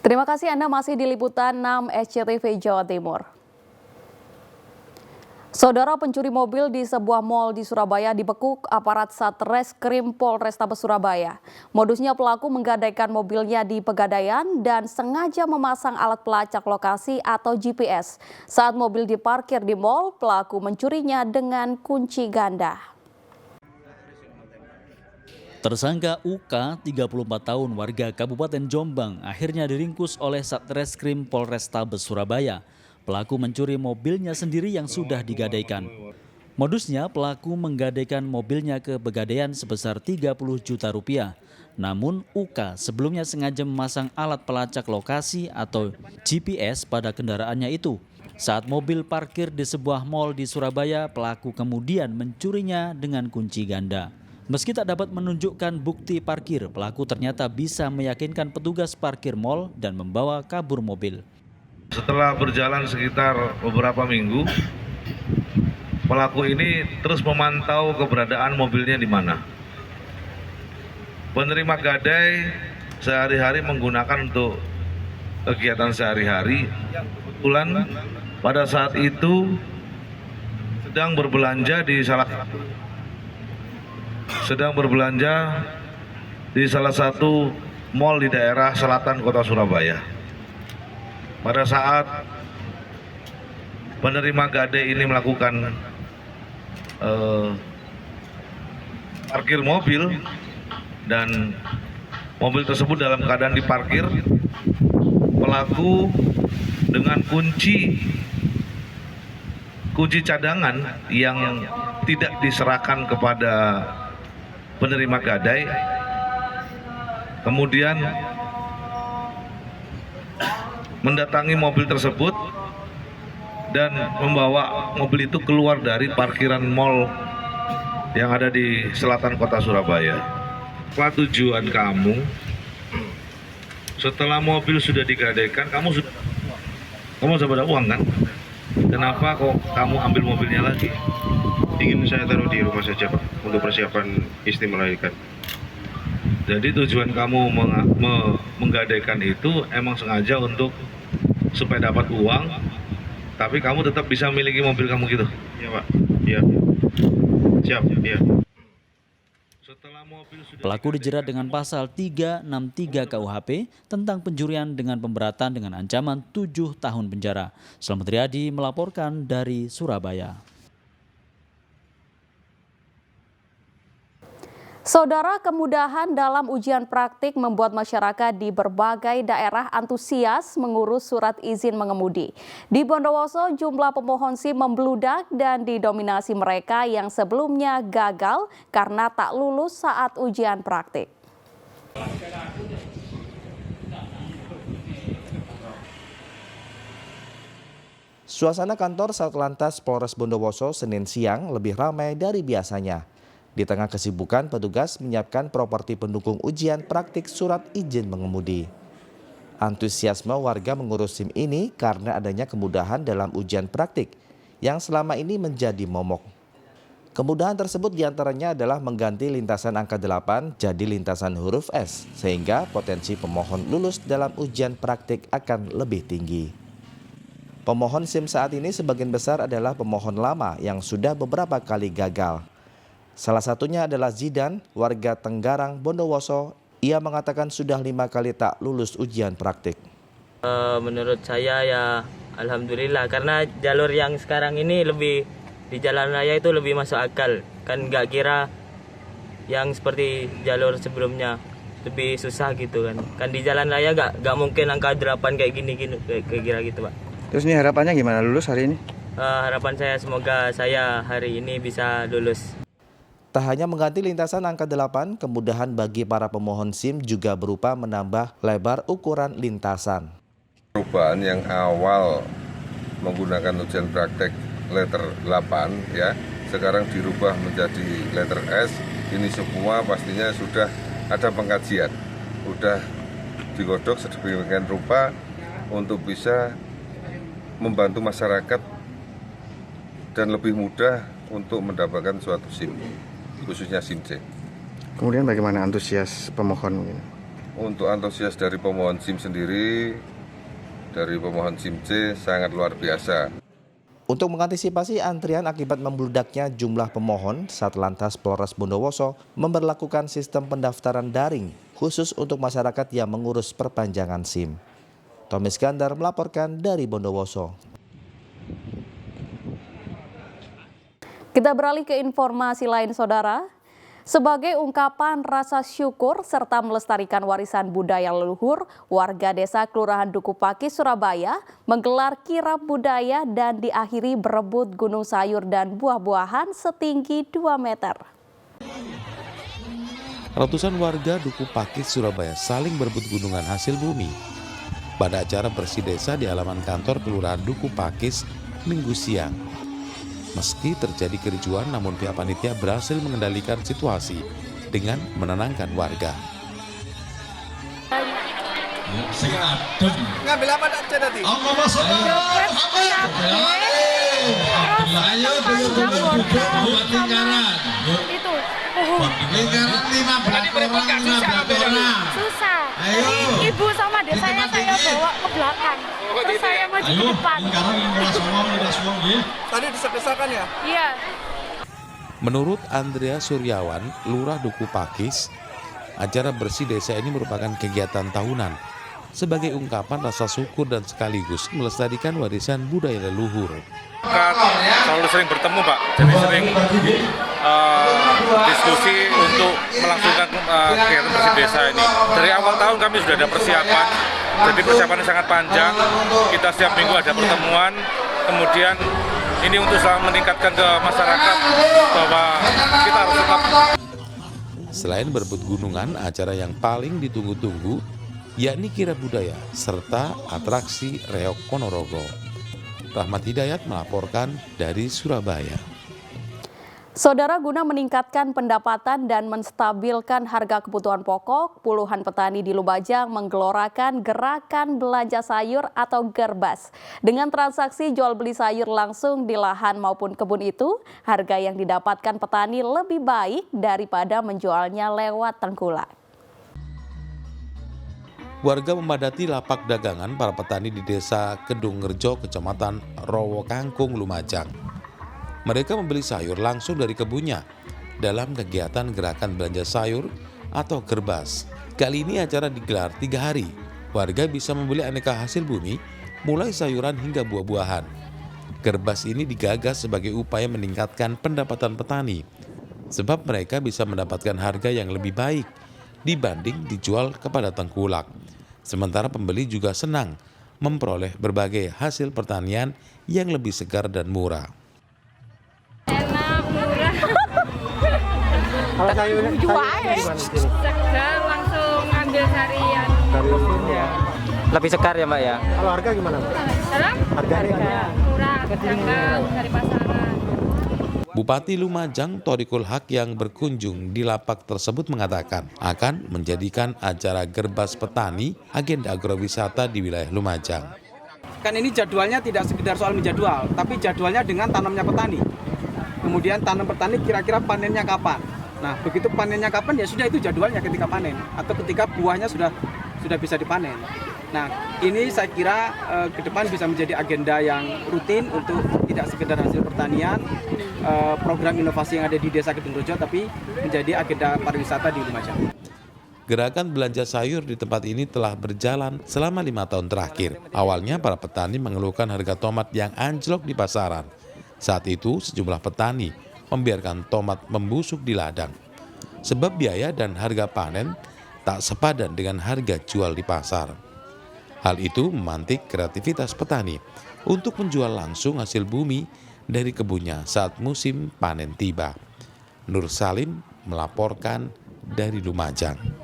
Terima kasih Anda masih di Liputan 6 SCTV Jawa Timur. Saudara, pencuri mobil di sebuah mal di Surabaya dibekuk aparat Satreskrim Polrestabes Surabaya. Modusnya pelaku menggadaikan mobilnya di Pegadaian dan sengaja memasang alat pelacak lokasi atau GPS. Saat mobil diparkir di mal, pelaku mencurinya dengan kunci ganda. Tersangka UK, 34 tahun, warga Kabupaten Jombang, akhirnya diringkus oleh Satreskrim Polrestabes Surabaya. Pelaku mencuri mobilnya sendiri yang sudah digadaikan. Modusnya, pelaku menggadaikan mobilnya ke Pegadaian sebesar 30 juta rupiah. Namun UK sebelumnya sengaja memasang alat pelacak lokasi atau GPS pada kendaraannya itu. Saat mobil parkir di sebuah mal di Surabaya, pelaku kemudian mencurinya dengan kunci ganda. Meski tak dapat menunjukkan bukti parkir, pelaku ternyata bisa meyakinkan petugas parkir mal dan membawa kabur mobil. Setelah berjalan sekitar beberapa minggu, pelaku ini terus memantau keberadaan mobilnya di mana. Penerima gadai sehari-hari menggunakan untuk kegiatan sehari-hari. Kebetulan pada saat itu sedang berbelanja di salah satu mal di daerah selatan kota Surabaya. Pada saat penerima gadai ini melakukan parkir mobil dan mobil tersebut dalam keadaan diparkir, pelaku dengan kunci cadangan yang tidak diserahkan kepada penerima gadai, kemudian mendatangi mobil tersebut dan membawa mobil itu keluar dari parkiran mal yang ada di selatan kota Surabaya. Apa tujuan kamu? Setelah mobil sudah digadaikan, kamu sudah ada uang kan? Kenapa kok kamu ambil mobilnya lagi? Ingin saya taruh di rumah saja, Pak, untuk persiapan istri melahirkan. Jadi tujuan kamu menggadaikan itu emang sengaja untuk supaya dapat uang, tapi kamu tetap bisa miliki mobil kamu gitu? Iya, Pak. Iya. Siap, iya. Pelaku dijerat dengan pasal 363 KUHP tentang pencurian dengan pemberatan dengan ancaman 7 tahun penjara. Selamat Riyadi melaporkan dari Surabaya. Saudara, kemudahan dalam ujian praktik membuat masyarakat di berbagai daerah antusias mengurus surat izin mengemudi. Di Bondowoso, jumlah pemohon SIM membludak dan didominasi mereka yang sebelumnya gagal karena tak lulus saat ujian praktik. Suasana kantor Satlantas Polres Bondowoso Senin siang lebih ramai dari biasanya. Di tengah kesibukan, petugas menyiapkan properti pendukung ujian praktik surat izin mengemudi. Antusiasme warga mengurus SIM ini karena adanya kemudahan dalam ujian praktik yang selama ini menjadi momok. Kemudahan tersebut diantaranya adalah mengganti lintasan angka 8 jadi lintasan huruf S, sehingga potensi pemohon lulus dalam ujian praktik akan lebih tinggi. Pemohon SIM saat ini sebagian besar adalah pemohon lama yang sudah beberapa kali gagal. Salah satunya adalah Zidan, warga Tenggarang, Bondowoso. Ia mengatakan sudah 5 kali tak lulus ujian praktik. Menurut saya ya alhamdulillah, karena jalur yang sekarang ini lebih di jalan raya itu lebih masuk akal. Kan nggak kira yang seperti jalur sebelumnya lebih susah gitu kan. Kan di jalan raya nggak mungkin angka 8 kayak gini kayak kira gitu, Pak. Terus ini harapannya gimana lulus hari ini? Harapan saya semoga saya hari ini bisa lulus. Tak hanya mengganti lintasan angka 8, kemudahan bagi para pemohon SIM juga berupa menambah lebar ukuran lintasan. Perubahan yang awal menggunakan ujian praktek letter 8 ya, sekarang dirubah menjadi letter S. Ini semua pastinya sudah ada pengkajian, sudah digodok sedemikian rupa untuk bisa membantu masyarakat dan lebih mudah untuk mendapatkan suatu SIM, khususnya SIM C. Kemudian bagaimana antusias pemohon mungkin? Untuk antusias dari pemohon SIM sendiri, dari pemohon SIM C sangat luar biasa. Untuk mengantisipasi antrian akibat membludaknya jumlah pemohon, Satlantas Polres Bondowoso memberlakukan sistem pendaftaran daring khusus untuk masyarakat yang mengurus perpanjangan SIM. Tommy Iskandar melaporkan dari Bondowoso. Kita beralih ke informasi lain, Saudara. Sebagai ungkapan rasa syukur serta melestarikan warisan budaya leluhur, warga desa Kelurahan Duku Pakis, Surabaya menggelar kirab budaya dan diakhiri berebut gunung sayur dan buah-buahan setinggi 2 meter. Ratusan warga Duku Pakis, Surabaya saling berebut gunungan hasil bumi. Pada acara bersih desa di halaman kantor Kelurahan Duku Pakis, Minggu siang. Meski terjadi kericuan, namun pihak panitia berhasil mengendalikan situasi dengan menenangkan warga. Ngambil apa tadi? Itu lingkaran 15 orang. Susah. Jadi ibu sama desanya saya bawa ke belakang. Terus saya maju ke depan. Tadi desak-desakan ya? Iya. Menurut Andrea Suryawan, Lurah Duku Pakis, acara bersih desa ini merupakan kegiatan tahunan sebagai ungkapan rasa syukur dan sekaligus melestarikan warisan budaya leluhur. Selalu sering bertemu, Pak. Jadi sering diskusi untuk melangsungkan kegiatan bersih desa ini. Dari awal tahun kami sudah ada persiapan, jadi persiapannya sangat panjang. Kita setiap minggu ada pertemuan, kemudian ini untuk selalu meningkatkan ke masyarakat bahwa kita harus tetap. Selain berebut gunungan, acara yang paling ditunggu-tunggu yakni kirab budaya serta atraksi reok Ponorogo. Rahmat Hidayat melaporkan dari Surabaya. Saudara, guna meningkatkan pendapatan dan menstabilkan harga kebutuhan pokok, puluhan petani di Lumajang menggelorakan gerakan belanja sayur atau gerbas. Dengan transaksi jual beli sayur langsung di lahan maupun kebun itu, harga yang didapatkan petani lebih baik daripada menjualnya lewat tengkulak. Warga memadati lapak dagangan para petani di Desa Kedungrejo, Kecamatan Rowo Kangkung, Lumajang. Mereka membeli sayur langsung dari kebunnya dalam kegiatan gerakan belanja sayur atau gerbas. Kali ini acara digelar 3 hari. Warga bisa membeli aneka hasil bumi, mulai sayuran hingga buah-buahan. Gerbas ini digagas sebagai upaya meningkatkan pendapatan petani, sebab mereka bisa mendapatkan harga yang lebih baik dibanding dijual kepada tengkulak. Sementara pembeli juga senang memperoleh berbagai hasil pertanian yang lebih segar dan murah. Enak, murah. Kalau sayurnya gimana di sini? Segar, langsung ambil harian. Lebih segar ya, Mbak ya? Kalau harga gimana? Harganya Murah, terjangkau dari pasaran. Bupati Lumajang Thorikul Haq yang berkunjung di lapak tersebut mengatakan akan menjadikan acara gerbas petani agenda agrowisata di wilayah Lumajang. Kan ini jadwalnya tidak sekedar soal menjadwal, tapi jadwalnya dengan tanamnya petani. Kemudian tanam petani kira-kira panennya kapan. Nah, begitu panennya kapan ya sudah itu jadwalnya ketika panen atau ketika buahnya sudah bisa dipanen. Nah, ini saya kira ke depan bisa menjadi agenda yang rutin untuk tidak sekedar hasil pertanian, program inovasi yang ada di Desa Kedungrejo, tapi menjadi agenda pariwisata di Lumajang. Gerakan belanja sayur di tempat ini telah berjalan selama 5 tahun terakhir. Awalnya para petani mengeluhkan harga tomat yang anjlok di pasaran. Saat itu sejumlah petani membiarkan tomat membusuk di ladang, sebab biaya dan harga panen tak sepadan dengan harga jual di pasar. Hal itu memantik kreativitas petani untuk menjual langsung hasil bumi dari kebunnya saat musim panen tiba. Nur Salim melaporkan dari Lumajang.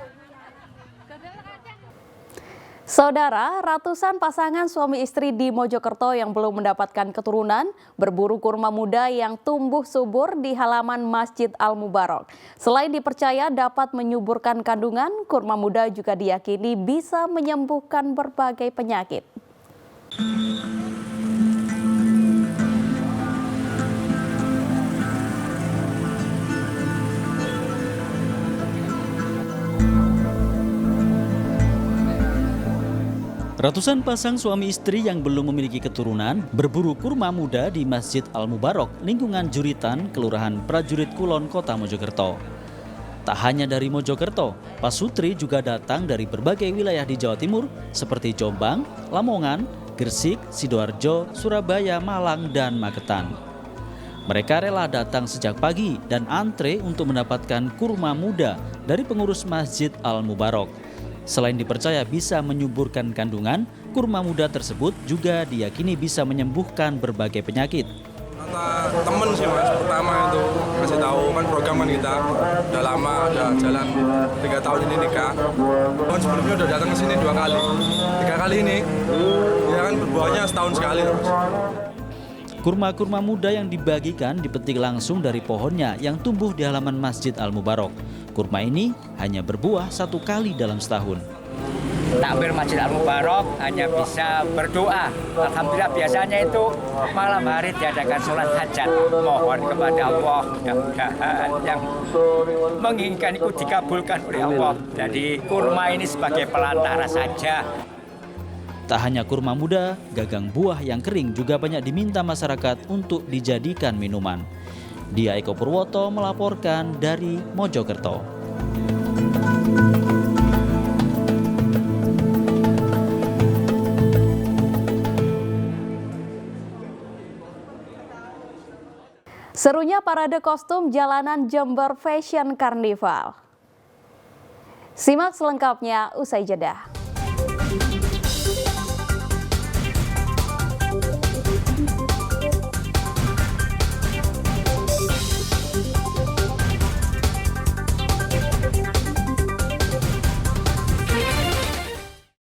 Saudara, ratusan pasangan suami istri di Mojokerto yang belum mendapatkan keturunan berburu kurma muda yang tumbuh subur di halaman Masjid Al-Mubarak. Selain dipercaya dapat menyuburkan kandungan, kurma muda juga diyakini bisa menyembuhkan berbagai penyakit. Ratusan pasang suami istri yang belum memiliki keturunan berburu kurma muda di Masjid Al-Mubarok, lingkungan Juritan, Kelurahan Prajurit Kulon, Kota Mojokerto. Tak hanya dari Mojokerto, pasutri juga datang dari berbagai wilayah di Jawa Timur seperti Jombang, Lamongan, Gresik, Sidoarjo, Surabaya, Malang, dan Magetan. Mereka rela datang sejak pagi dan antre untuk mendapatkan kurma muda dari pengurus Masjid Al-Mubarok. Selain dipercaya bisa menyuburkan kandungan, kurma muda tersebut juga diyakini bisa menyembuhkan berbagai penyakit. Kata temen sih mas, pertama itu kasih tahu kan program kan kita udah lama, udah jalan 3 tahun ini nikah. Tahun sebelumnya udah datang ke sini 2 kali, 3 kali ini ya kan berbuahnya setahun sekali mas. Kurma-kurma muda yang dibagikan dipetik langsung dari pohonnya yang tumbuh di halaman Masjid Al-Mubarok. Kurma ini hanya berbuah 1 kali dalam setahun. Takbir Masjid Al-Mubarok hanya bisa berdoa. Alhamdulillah biasanya itu malam hari diadakan sholat hajat. Mohon kepada Allah mudah-mudahan yang menginginkan itu dikabulkan oleh Allah. Jadi kurma ini sebagai pelantara saja. Tak hanya kurma muda, gagang buah yang kering juga banyak diminta masyarakat untuk dijadikan minuman. Dia Eko Purwoto melaporkan dari Mojokerto. Serunya parade kostum jalanan Jember Fashion Carnival. Simak selengkapnya usai jeda.